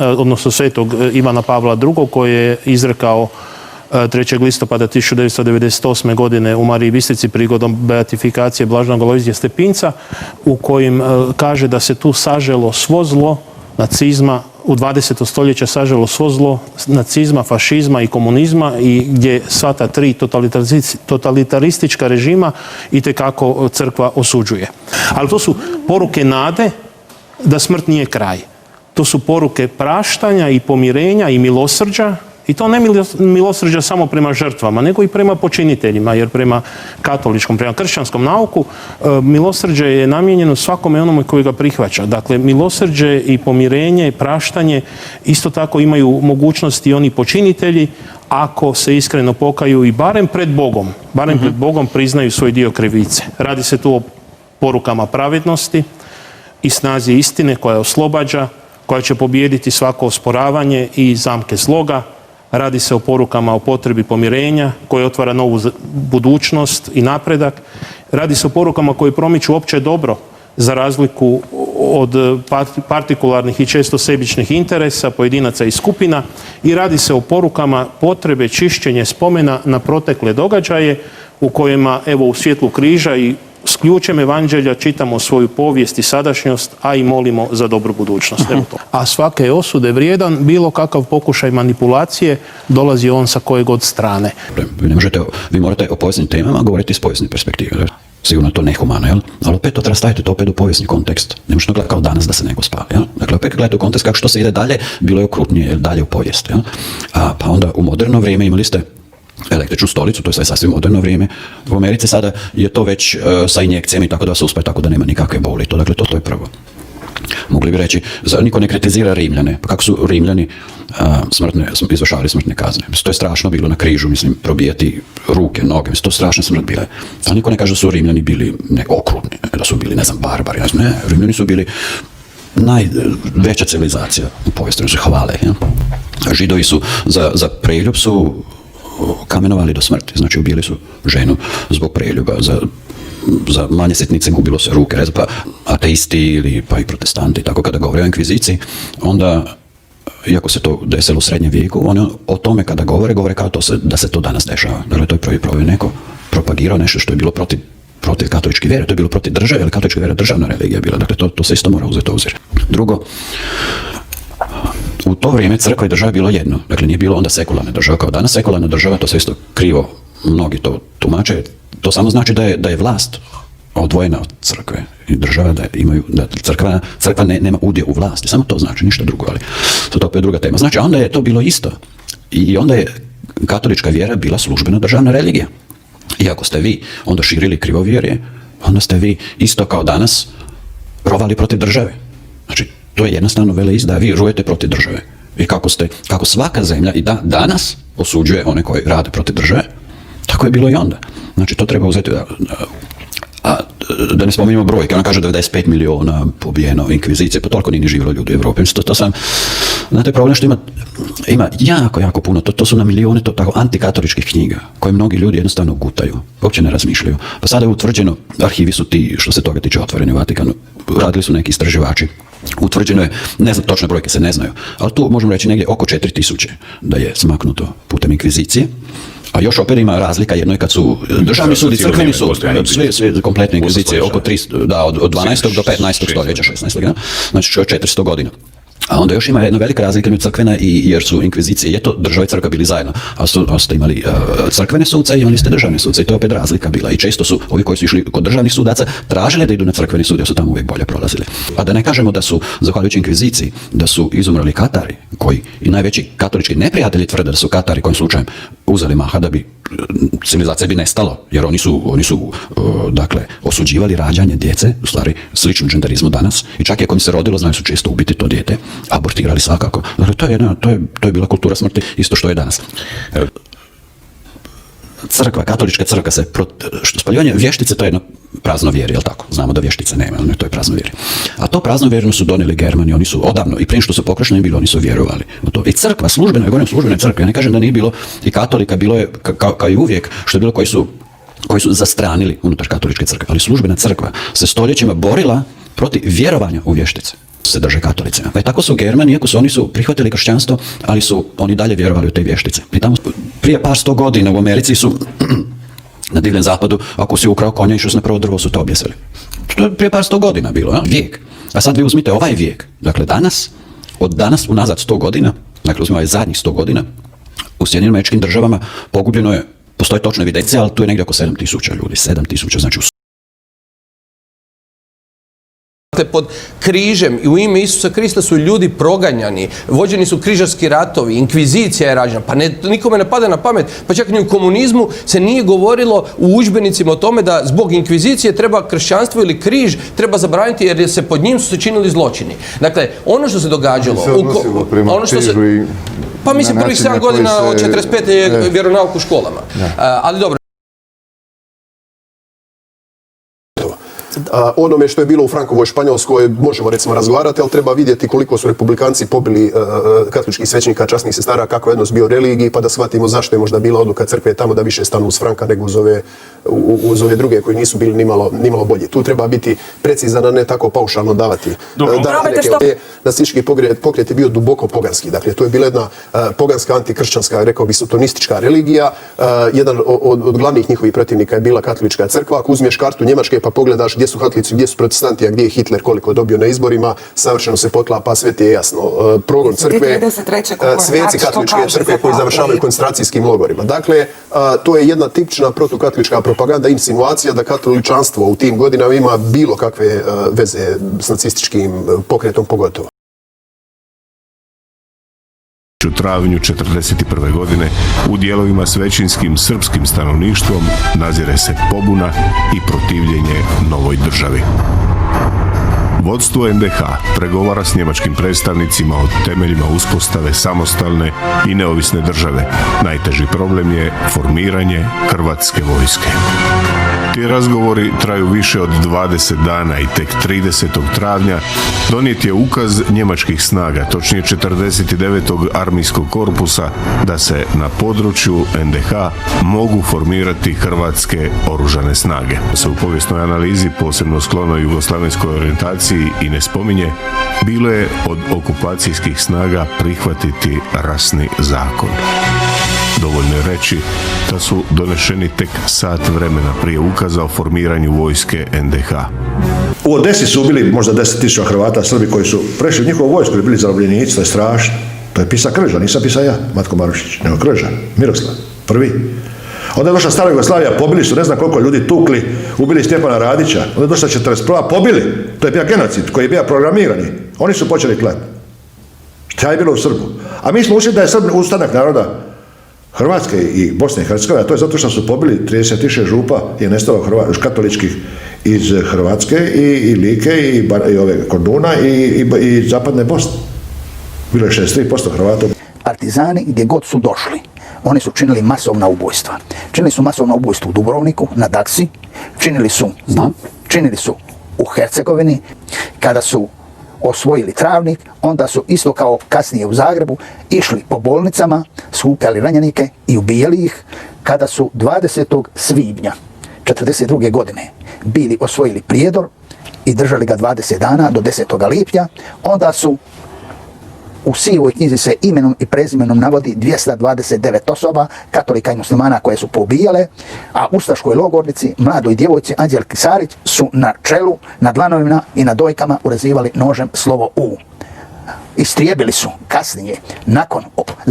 odnosno svetog Ivana Pavla II. Koji je izrekao 3. listopada 1998. godine u Mariji Bistrici prigodom beatifikacije blaženog Alojzija Stepinca, u kojim kaže da se tu saželo svo zlo nacizma, u 20. stoljeća saželo svo zlo nacizma, fašizma i komunizma i gdje sva ta tri totalitaristička režima itekako crkva osuđuje. Ali to su poruke nade da smrt nije kraj. To su poruke praštanja i pomirenja i milosrđa. I to ne milosrđa samo prema žrtvama, nego i prema počiniteljima, jer prema katoličkom, prema kršćanskom nauku, milosrđe je namijenjeno svakome onome koji ga prihvaća. Dakle, milosrđe i pomirenje i praštanje isto tako imaju mogućnosti oni počinitelji, ako se iskreno pokaju i barem pred Bogom priznaju svoj dio krivice. Radi se tu o porukama pravednosti i snazi istine koja oslobađa, koja će pobijediti svako osporavanje i zamke zloga. Radi se o porukama o potrebi pomirenja koje otvara novu budućnost i napredak. Radi se o porukama koje promiču opće dobro za razliku od partikularnih i često sebičnih interesa pojedinaca i skupina i radi se o porukama potrebe čišćenja spomena na protekle događaje u kojima evo u svjetlu križa i s ključem evanđelja čitamo svoju povijest i sadašnjost, a i molimo za dobru budućnost. A svake osude vrijedan bilo kakav pokušaj manipulacije, dolazi on sa koje god strane. Vi morate o povijesnim temama govoriti iz povijesne perspektive. Sigurno to nehumano, jel? Ali opet to treba staviti to opet u povijesni kontekst. Ne možete gledati kao danas da se neko spali, jel? Dakle, opet gledajte u kontekst kako što se ide dalje, bilo je okrutnije, dalje u povijest, jel? Pa onda u moderno vrijeme imali ste električnu stolicu, to je sve sasvim moderno vrijeme. U Americi sada je to već sa injekcijama i tako da se uspe, tako da nema nikakve boli. Dakle, to je prvo. Mogli bi reći, niko ne kritizira Rimljane. Pa kako su Rimljani izvršavali smrtne kazne? To je strašno bilo na križu, mislim, probijati ruke, noge, to strašna smrt bile. Ali niko ne kaže da su Rimljani bili okrutni, da su bili, ne znam, barbari. Ne, Rimljani su bili najveća civilizacija u povijesti, se hvale. Ja? Židovi su za preljub su kamenovali do smrti, znači ubili su ženu zbog preljuba, za manje sitnice gubilo se ruke, pa ateisti ili pa i protestanti, tako kada govore o inkviziciji, onda, iako se to desilo u srednjem vijeku, oni o tome kada govore kao da se to danas dešava. Dakle, to je prvi neko propagirao nešto što je bilo protiv katoličke vjere, to je bilo protiv države, ali katolička vjera državna religija bila, dakle to se isto mora uzeti u obzir. Drugo, u to vrijeme crkva i država je bilo jedno. Dakle, nije bilo onda sekularna država kao danas. Sekularna država, to se isto krivo, mnogi to tumače. To samo znači da je vlast odvojena od crkve i država da crkva nema udio u vlasti. Samo to znači, ništa drugo, ali to opet je druga tema. Znači, onda je to bilo isto. I onda je katolička vjera bila službena državna religija. I ako ste vi onda širili krivovjerje, onda ste vi isto kao danas rovali protiv države. Znači, to je jednostavno veleizdaja, vi rujete protiv države. I kako svaka zemlja i danas osuđuje one koji rade protiv države, tako je bilo i onda. Znači, to treba uzeti da ne spominjemo brojke, ona kaže 95 miliona pobijeno inkvizicije, pa toliko nije ni živjelo ljudi u Evropi. Znate, problem što ima jako puno, to su na milijone tako antikatoličkih knjiga, koje mnogi ljudi jednostavno gutaju, uopće ne razmišljaju. Pa sada je utvrđeno, arhivi su ti, što se toga tiče, otvoreni u Vatikanu, radili su neki istraživači. Utvrđeno je, ne znam, točne brojke se ne znaju, ali tu možemo reći negdje oko 4000 da je smaknuto putem inkvizicije. A još opet ima razlika, jedno je kad su državni sud i crkveni sud, sve kompletne inkvizicije, oko 300, da, od 12. do 15. stoljeća, 16. Znači 400 godina. A onda još ima jedna velika razlika među crkvena jer su inkvizicije, je to država i crkva bili zajedno, a ste imali crkvene suce i imali ste državne suce i to je opet razlika bila. I često su ovi koji su išli kod državnih sudaca tražili da idu na crkveni sud jer su tamo uvijek bolje prolazili. A da ne kažemo da su, zahvaljujući inkviziciji, da su izumrli Katari, koji i najveći katolički neprijatelji tvrde da su Katari kojim slučajem uzeli maha da bi civilizacija bi nestalo, jer oni su dakle, osuđivali rađanje djece, u stvari slično dženderizmu danas, i čak i ako im se rodilo, znaju su često ubiti to dijete, abortirali svakako. Dakle, to je bila kultura smrti, isto što je danas. Crkva, katolička crkva spaljivanje vještice, to je jedno prazno vjerje, jel tako? Znamo da vještice nema, ali to je prazno vjerje. A to prazno vjerje su donijeli Germani, oni su odavno, i prije što su pokrešeni bili, oni su vjerovali u to. I crkva, službena, ja govorim službene crkve, ja ne kažem da nije bilo i katolika, bilo je kao i uvijek, što je bilo koji su zastranili unutar katoličke crkve, ali službena crkva se stoljećima borila protiv vjerovanja u vještice se drže katolicima. Pa je tako su Germani, iako su oni su prihvatili kršćanstvo, ali su oni dalje vjerovali u te vještice. Prije par 100 godina u Americi su na divljem zapadu, ako si ukrao konja, išao na prvo drvo, su to objesili. To je prije par 100 godina bilo, ja? Vijek. A sad vi uzmite ovaj vijek. Dakle, od danas unazad 100 godina, dakle uzmimo ovaj zadnjih 100 godina, u Sjedinjenim Američkim Državama pogubljeno je, postoji točna evidencija, ali tu je negdje oko 7.000 ljudi. 7.000, znači pod križem i u ime Isusa Krista su ljudi proganjani, vođeni su križarski ratovi, inkvizicija je rađena, pa nikome ne pada na pamet, pa čak ni u komunizmu se nije govorilo u udžbenicima o tome da zbog inkvizicije treba kršćanstvo ili križ treba zabraniti jer se pod njim su se činili zločini. Dakle, ono što se događalo... Pa mislim prvih 7 godina od 45. je vjeronauk u školama. Ali dobro. Onome što je bilo u Frankovoj Španjolskoj možemo recimo razgovarati, ali treba vidjeti koliko su republikanci pobili katoličkih svećenika, časnih sestara, kako je odnos bio religiji, pa da shvatimo zašto je možda bila odluka crkve tamo da više stanu uz Franka nego uz ove druge koji nisu bili nimalo bolji. Tu treba biti precizan, a ne tako paušalno davati. Nacistički pokret je bio duboko poganski. Dakle, to je bila jedna poganska, antikršćanska, rekao bi sotonistička religija. Jedan od glavnih njihovih protivnika je bila katolička crkva. Ako uzmeš kartu Njemačke pa pogledaš gdje su katolici, gdje su protestanti, a gdje je Hitler, koliko je dobio na izborima, savršeno se poklapa, sve ti je jasno. Progon crkve, sveci katoličke crkve koji završavaju koncentracijskim logorima. Dakle, to je jedna tipična protukatolička propaganda, insinuacija da katoličanstvo u tim godinama ima bilo kakve veze s nacističkim pokretom pogotovo. U travnju 1941. godine u dijelovima s većinskim srpskim stanovništvom nazire se pobuna i protivljenje novoj državi. Vodstvo NDH pregovara s njemačkim predstavnicima o temeljima uspostave samostalne i neovisne države. Najteži problem je formiranje Hrvatske vojske. Ti razgovori traju više od 20 dana i tek 30. travnja donijet je ukaz njemačkih snaga, točnije 49. armijskog korpusa, da se na području NDH mogu formirati hrvatske oružane snage. Se u povijesnoj analizi, posebno sklonoj jugoslavenskoj orijentaciji, i ne spominje, bilo je od okupacijskih snaga prihvatiti rasni zakon. Dovoljno je reći da su donešeni tek sat vremena prije ukaza o formiranju vojske NDH. U Odesi su bili možda 10.000 Hrvata, Srbi koji su prešli u njihovu vojsku i bili zarobljenici, to je strašno. To je pisao Krleža, nisam pisao ja, Matko Marušić, nego Krleža, Miroslav, prvi. Onda je došla Stara Jugoslavija, pobili su ne znam koliko ljudi, tukli, ubili Stjepana Radića. Onda je došla 1941. pobili, to je bio genocid koji je bio programirani. Oni su počeli klati. Šta je bilo u Srbu? A mi smo ušli da je Srb ustanak naroda Hrvatske i Bosne i Hercegovine, a to je zato što su pobili 30.000 župa je nestalo katoličkih iz Hrvatske i Like i ove Korduna i zapadne Bosne. Bilo je 63% Hrvata. Partizani gdje god su došli, oni su činili masovna ubojstva. Činili su masovna ubojstva u Dubrovniku, na Daksi, činili su u Hercegovini, kada su osvojili Travnik, onda su isto kao kasnije u Zagrebu išli po bolnicama, skupljali ranjenike i ubijali ih. Kada su 20. svibnja 1942. godine bili osvojili Prijedor i držali ga 20 dana do 10. lipnja, onda su u sivoj knjizi se imenom i prezimenom navodi 229 osoba, katolika i muslimana koje su poubijale, a ustaškoj logornici, mladoj djevojci Anđelki Sarić su na čelu, na dlanovima i na dojkama urezivali nožem slovo U. Istrijebili su kasnije, nakon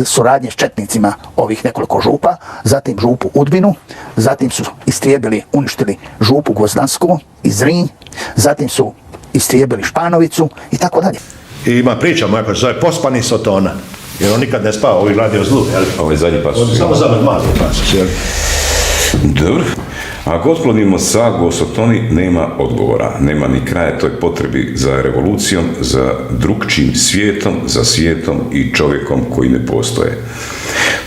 suradnje s četnicima ovih nekoliko župa, zatim župu Udbinu, zatim su istrijebili, uništili župu Gvozdansku i Zrinj, zatim su istrijebili Španovicu i tako dalje. I ima priča moja koja se zove Pospani Sotona, jer on nikad ne spava, ovi radi o zlu, jel? Ovo je zadnji pasus. Samo zadnji mali pasus, jel? Dobro. Ako otklonimo sagu o Sotoni, nema odgovora. Nema ni kraja toj potrebi za revolucijom, za drugčijim svijetom, za svijetom i čovjekom koji ne postoje.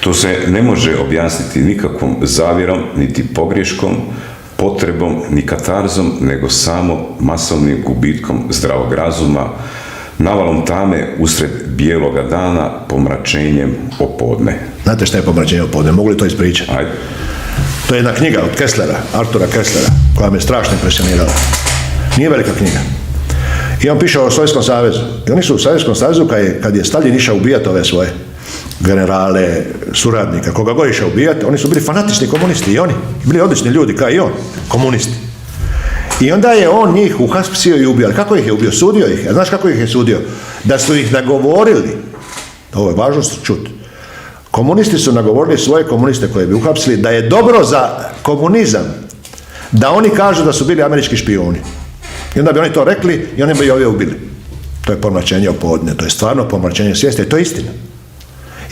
To se ne može objasniti nikakvom zavjerom, niti pogreškom, potrebom, ni katarzom, nego samo masovnim gubitkom zdravog razuma, navalom tame usred bijeloga dana, pomračenjem opodne. Znate šta je pomračenje opodne? Mogu li to ispričati? Ajde. To je jedna knjiga od Kesslera, Artura Kesslera, koja me strašno impresionirala. Nije velika knjiga. I on piše o Sovjetskom savezu. I oni su u Sovjetskom savezu, kad je Stalin išao ubijati ove svoje generale, suradnika, koga god išao ubijati, oni su bili fanatični komunisti i oni. Bili odlični ljudi, kao i on, komunisti. I onda je on njih uhapsio i ubio. Ali kako ih je ubio? Sudio ih. A znaš kako ih je sudio? Da su ih nagovorili, ovo je važno čuti, komunisti su nagovorili svoje komuniste koje bi uhapsili da je dobro za komunizam da oni kažu da su bili američki špijuni. I onda bi oni to rekli i oni bi ove ubili. To je pomračenje opodne, to je stvarno pomračenje svijesti i to je istina.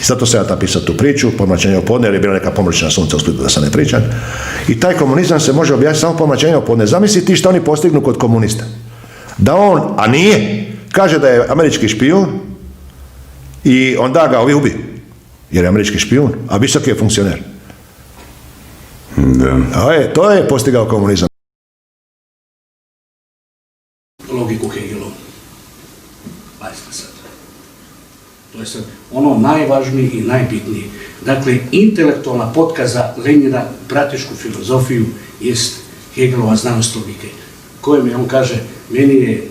I zato se ja napisao tu priču, pomračenje opodne, jer je bila neka pomračna sunca u Splitu, da se ne pričam. I taj komunizam se može objasniti samo pomračenje opodne. Zamisli ti što oni postignu kod komunista. Da on, a nije, kaže da je američki špijun i onda ga ovi ubiju. Jer je američki špijun, a visoki je funkcioner. Da. To je postigao komunizam. Logiku Hegelovu. Pazite sad. To je sad ono najvažnije i najbitnije. Dakle, intelektualna potkaza Lenjina, pratešku filozofiju, jest Hegelova znanost logike. Kojem je on kaže, meni je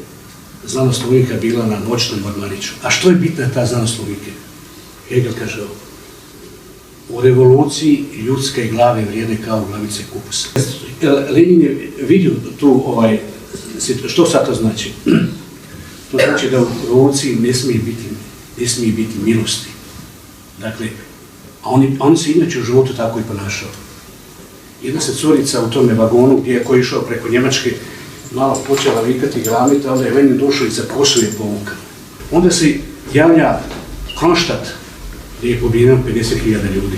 znanost logika bila na noćnom odmariću. A što je bitna ta znanost logike? Hegel kaže ovo. U revoluciji ljudske glave vrijede kao glavice kupusa. Lenin je vidio tu što sad to znači? To znači da u revoluciji ne smije biti milosti. Dakle, a on se inače u životu tako i ponašao. Jedna se curica u tome vagonu gdje je koji išao preko Njemačke malo počela vikati gramita, onda je Lenin došao i za kosu je povukao. Onda se javlja Kronštat gdje je pobijeno 50.000 ljudi.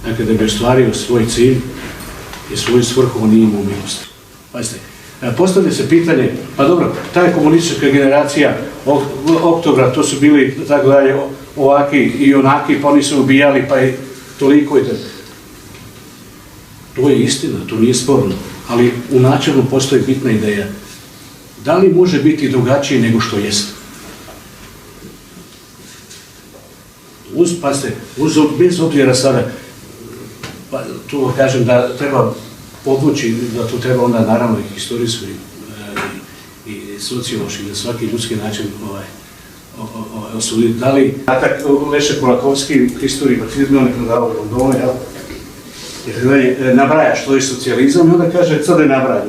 Dakle, da bi ostvario svoj cilj i svoju svrhu, on nije imao milosti. Pazite, postavlja se pitanje, pa dobro, ta je komunistička generacija Oktobra, to su bili tako dalje ovaki i onaki, pa oni su ubijali, pa je toliko i tako. To je istina, to nije sporno, ali u načelu postoji bitna ideja. Da li može biti drugačije nego što jest? Pazite, bez obzira sada, pa, tu kažem da treba podvući, da to treba onda naravno i historijski i sociološki, da svaki ljudski način osuditi. Da li Lešek Kulakovski u historiji marksizma, on je predavao u Londonu, jer nabraja što je socijalizam i onda kaže, sad je nabraja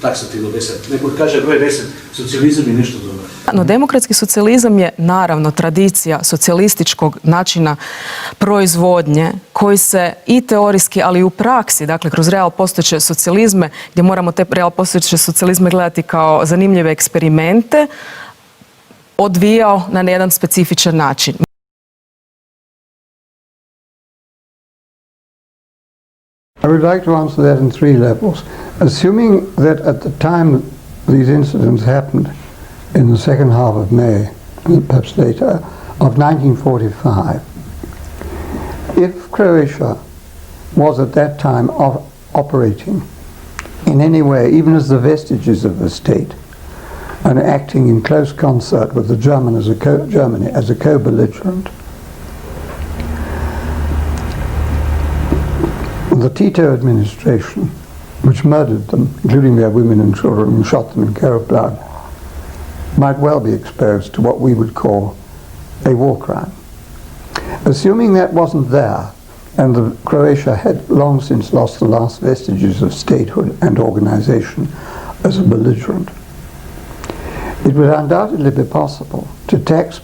taksativno 10, neko kaže broj 10, socijalizam je nešto dobro. No, demokratski socijalizam je naravno tradicija socijalističkog načina proizvodnje koji se i teorijski, ali i u praksi, dakle kroz real postojeće socijalizme, gdje moramo te real postojeće socijalizme gledati kao zanimljive eksperimente, odvijao na jedan specifičan način. I would like to answer that in three levels. Assuming that at the time these incidents happened, in the second half of May, perhaps later, of 1945, if Croatia was at that time operating in any way, even as the vestiges of the state, and acting in close concert with Germany as a co-belligerent, the Tito administration, which murdered them, including their women and children, and shot them in cold blood, might well be exposed to what we would call a war crime. Assuming that wasn't there, and Croatia had long since lost the last vestiges of statehood and organization as a belligerent, it would undoubtedly be possible to tax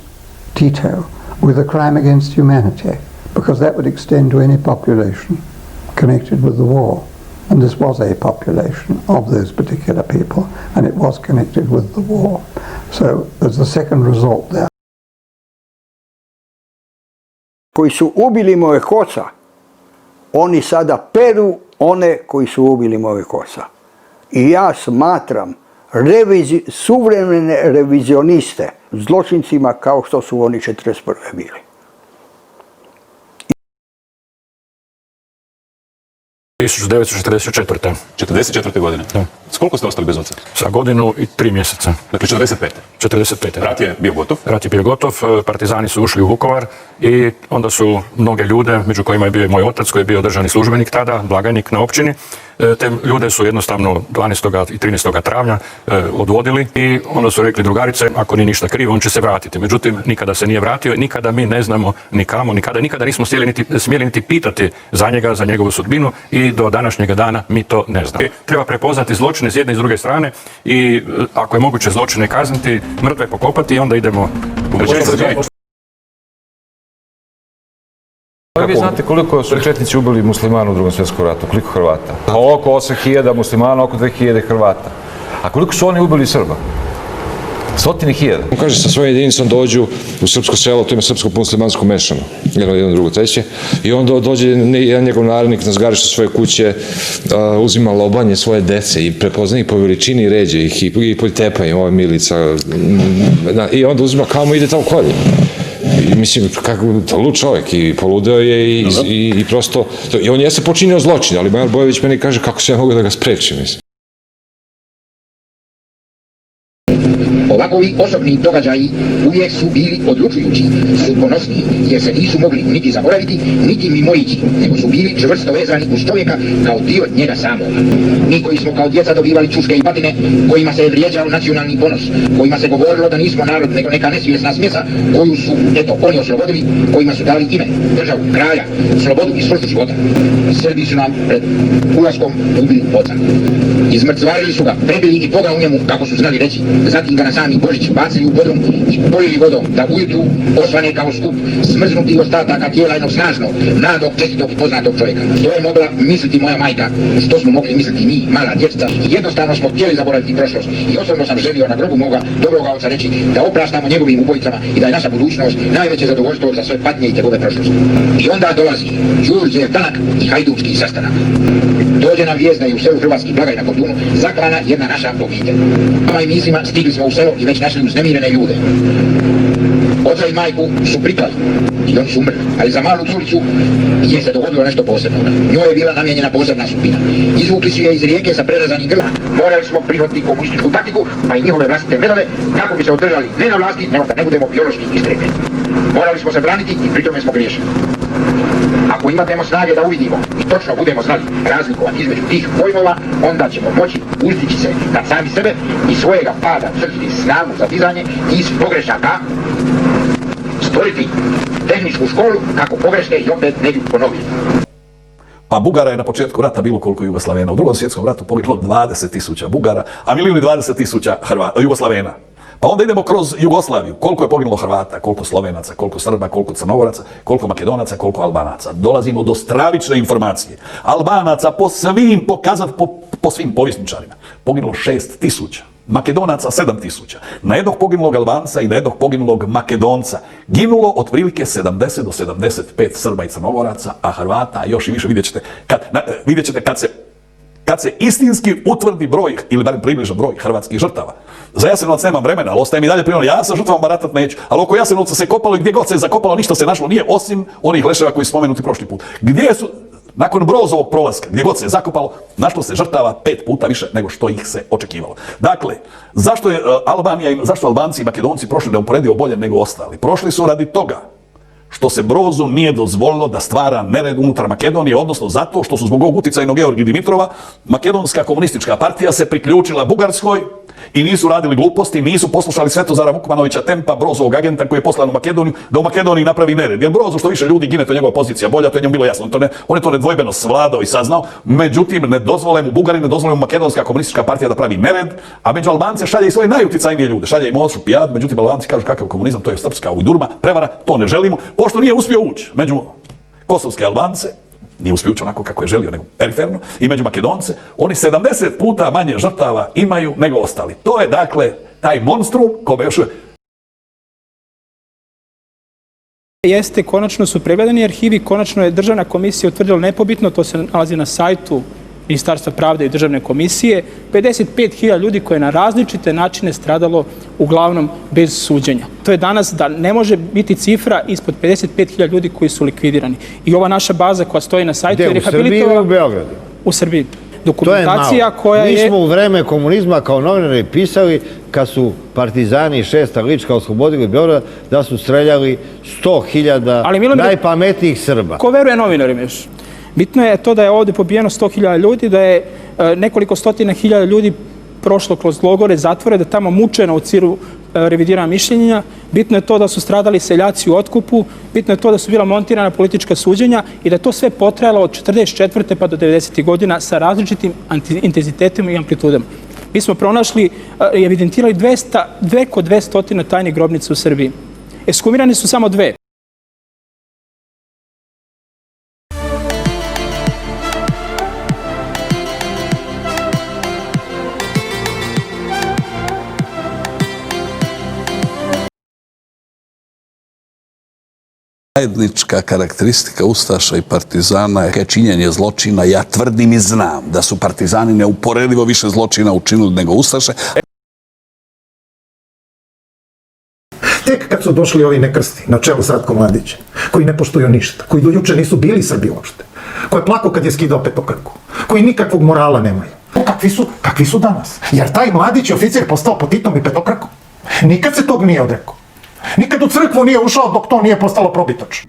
Tito with a crime against humanity, because that would extend to any population connected with the war. And this was a population of those particular people, and it was connected with the war. So there's the second result there. Koji su ubili moje koca, oni sada peru one koji su ubili moje koca. I ja smatram suvremene revizioniste zločincima kao što su oni 1941. bili. 1944. 44. godine. Da. S koliko ste ostali bez oca? Sa godinu i 3 mjeseca. Dakle, 45. 45. Rat je bio gotov? Rat je bio gotov, partizani su ušli u Vukovar i onda su mnoge ljude, među kojima je bio i moj otac koji je bio državni službenik tada, blagajnik na općini, te ljude su jednostavno 12. i 13. travnja odvodili i onda su rekli drugarice, ako nije ništa krivo, on će se vratiti. Međutim, nikada se nije vratio i nikada mi ne znamo nikamo, nikada nismo smjeli niti pitati za njega, za njegovu sudbinu i do današnjega dana mi to ne znamo. Treba prepoznati zločine s jedne i s druge strane i ako je moguće zločine kazniti, mrtve pokopati i onda idemo u večer. Vi znate koliko su četnici ubili muslimana u Drugom svjetskom ratu, koliko Hrvata? Oko 8.000 muslimana, oko 2.000 Hrvata. A koliko su oni ubili Srba? 100.000. On kaže sa svojom jedinicom dođu u srpsko selo, to ima srpsko-muslimansko mešano, jedno drugo treće, i onda dođe jedan njegov narednik na zgarište svoje kuće, uzima lobanje svoje dece i prepozna ih po veličini i ređe ih i potepa im ova Milica i onda uzima kamo ide tamo kolje. I mislim, kako lud čovjek i poludeo je i prosto, i on jeste počinio zločin, ali Majar Bojović meni kaže kako se ja mogu da ga sprečim, mislim. Ovakovi osobni događaji uvijek su bili odlučujući, sudbonosni, jer se nisu mogli niti zaboraviti, niti mimoići, nego su bili čvrsto vezani uz čovjeka kao dio njega samog. Mi koji smo kao djeca dobivali čuške i batine, kojima se je vrijeđao nacionalni ponos, kojima se govorilo da nismo narod, nego neka nesvjesna smjesa, koju su, eto, oni oslobodili, kojima su dali ime, državu, kralja, slobodu i svrstu života. Srbi su nam pred ulaskom ubili oca. Izmrcvarili su ga, prebili i Boga u njemu, kako su znali reći, zatim ga na sami Božić bacili u vodom i polili vodom, da ujutru osvane kao skup smrznutih ostataka tijela jednog snažnog, mladog, čestitog i poznatog čovjeka. To je mogla misliti moja majka, što smo mogli misliti mi, mala djeca. Jednostavno smo htjeli zaboraviti prošlost i osobno sam želio na grobu moga dobroga oca reći da opraštamo njegovim ubojicama i da je naša budućnost najveće zadovoljstvo za sve patnje i tegove prošlosti. I onda dolazi Đurđev tanak i hajdučki sastanak. Dođe nam vijest da je u selu Hrvatski Blagaj na Kordunu zaklana jedna naša obitelj. Mama i mislima stigli smo u selo i već našli uznemirene ljude. Oca i majku su priklali i oni su umrli, ali za malu curicu je se dogodilo nešto posebno. Njoj je bila namijenjena posebna sudbina. Izvukli su je iz rijeke sa prerazanim grlom. Morali smo prihvatiti komunističku taktiku, pa i njihove vlastite metode, kako bi se održali ne na vlasti, nego da ne budemo biološki istrebljeni. Morali smo se braniti i pritome smo griješili. Ako imamo snage da uvidimo i točno budemo znali razlikovati između tih pojmova, onda ćemo moći uzdići se nad sami sebe i svojega pada crpiti snagu za dizanje i iz pogrešaka stvoriti tehničku školu kako pogreške i opet ne bi ponovili. Pa Bugara je na početku rata bilo koliko Jugoslavena. U Drugom svjetskom ratu poginulo 20.000 Bugara, a 1.020.000 Jugoslavena. Pa onda idemo kroz Jugoslaviju. Koliko je poginulo Hrvata, koliko Slovenaca, koliko Srba, koliko Crnogoraca, koliko Makedonaca, koliko Albanaca. Dolazimo do stravične informacije. Albanaca po svim povjesničarima poginulo 6.000. Makedonaca 7.000. Na jednog poginulog Albanca i na jednog poginulog Makedonca ginulo otprilike 70 do 75 Srba i Crnogoraca, a Hrvata još i više. Vidjet ćete kad se istinski utvrdi broj, ili barem približan broj hrvatskih žrtava. Za Jasenovac nemam vremena, ali ostaje mi dalje primjer. Ja sa žrtvom baratat neću, ali oko Jasenovca se kopalo i gdje god se zakopalo ništa se našlo nije, osim onih leševa koji su spomenuti prošli put. Gdje su, nakon Brozovog prolaska, gdje god se zakopalo, našlo se žrtava 5 puta više nego što ih se očekivalo. Dakle, zašto Albanci i Makedonci prošli neuporedivo bolje nego ostali? Prošli su radi toga što se Brozu nije dozvolilo da stvara nered unutar Makedonije, odnosno zato što su zbog ovog uticajnog Georgija Dimitrova Makedonska komunistička partija se priključila Bugarskoj i nisu radili gluposti, nisu poslušali Svetozara Vukmanovića Tempa, Brozovog agenta koji je poslan u Makedoniju, da u Makedoniji napravi nered. Jer Brozu što više ljudi gine, to je njegova pozicija bolja, to je njemu bilo jasno. On je to nedvojbeno svladao i saznao, međutim ne dozvole mu Bugari, ne dozvole mu Makedonska komunistička partija da pravi nered, a među Albance šalje i svoje najuticajnije ljude, šalje im Ošu Pijad, međutim Albanci kažu kakav komunizam, to je srpska ujdurma, prevara, to ne želimo, pošto nije uspio ući među kosovske Albance, nije uspio ući onako kako je želio, nego periferno, i među Makedonce, oni 70 puta manje žrtava imaju nego ostali. To je dakle taj monstrum kome još... Jeste, konačno su pregledani arhivi, konačno je Državna komisija utvrdila nepobitno, to se nalazi na sajtu Ministarstva pravde i Državne komisije, 55.000 ljudi koje je na različite načine stradalo uglavnom bez suđenja. To je danas da ne može biti cifra ispod 55.000 ljudi koji su likvidirani. I ova naša baza koja stoji na sajtu je rehabilitovala... U Srbiji ili u Beogradu? U Srbiji. dokumentacija koja je... Mi smo u vreme komunizma kao novinari pisali kad su partizani 6. Lička oslobodili Beograd da su streljali 100.000 najpametnijih Srba. Ko veruje novinarima još? Bitno je to da je ovdje pobijeno 100.000 ljudi, da je nekoliko stotina hiljada ljudi prošlo kroz logore, zatvore, da tamo mučeno u cilju revidirana mišljenja. Bitno je to da su stradali seljaci u otkupu, bitno je to da su bila montirana politička suđenja i da je to sve potrajalo od 44. pa do 90. godina sa različitim intenzitetima i amplitudama. Mi smo pronašli i evidentirali preko 200 tajnih grobnica u Srbiji. Ekshumirane su samo 2. Zajednička karakteristika ustaša i partizana je činjenje zločina. Ja tvrdim i znam da su partizani neuporedivo više zločina učinili nego ustaše. Tek kad su došli ovi nekrsti na čelu s Ratkom Mladićem, koji ne poštuju ništa, koji do juče nisu bili Srbi uopšte, koji je plakao kad je skidao petokraku, koji nikakvog morala nemaju. Kakvi su danas? Jer taj Mladić je oficir postao pod Titom i petokrakom. Nikad se tog nije odrekao. Nikad u crkvu nije ušao dok to nije postalo probitoč.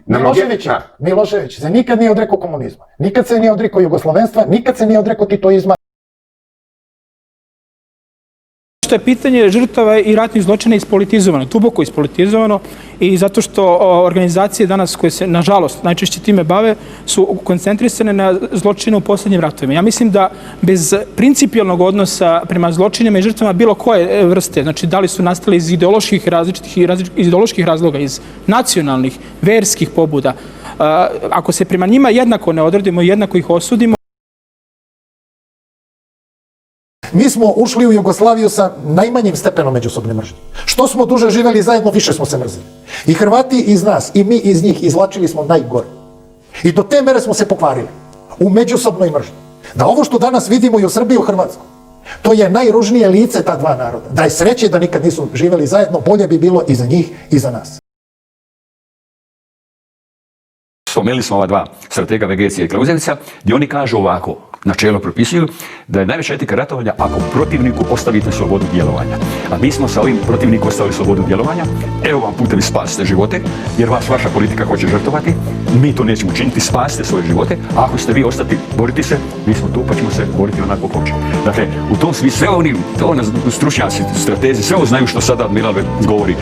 Milošević se nikad nije odrekao komunizma, nikad se nije odrekao jugoslovenstva, nikad se nije odrekao titoizma. Što je pitanje žrtava i ratnih zločina ispolitizovano, duboko ispolitizovano i zato što organizacije danas koje se, nažalost, najčešće time bave su koncentrisane na zločine u posljednjim ratovima. Ja mislim da bez principijalnog odnosa prema zločinima i žrtvama bilo koje vrste, znači da li su nastali iz ideoloških razloga, iz nacionalnih, verskih pobuda, ako se prema njima jednako ne odredimo i jednako ih osudimo. Mi smo ušli u Jugoslaviju sa najmanjim stepenom međusobne mržnje. Što smo duže živjeli zajedno, više smo se mrzili. I Hrvati iz nas, i mi iz njih izvlačili smo najgore. I do te mere smo se pokvarili u međusobnoj mržnji. Da ovo što danas vidimo i u Srbiji i u Hrvatskoj, to je najružnije lice ta dva naroda. Da je sreće da nikad nisu živjeli zajedno, bolje bi bilo i za njih i za nas. Spomenuli smo ova dva stratega Vegecija i Klauzevića, gdje oni kažu ovako, načelo propisuju, da je najveća etika ratovanja ako protivniku ostavite slobodu djelovanja. A mi smo sa ovim protivniku ostavili slobodu djelovanja, evo vam putevi spasite živote, jer vas vaša politika hoće žrtovati, mi to nećemo učiniti, spasite svoje živote, a ako ste vi ostati boriti se, mi smo tu pa ćemo se boriti onako hoće. Dakle, u tom svi sve oni, stručnjaci, stratezi, sve ovo znaju što sada admiral govori.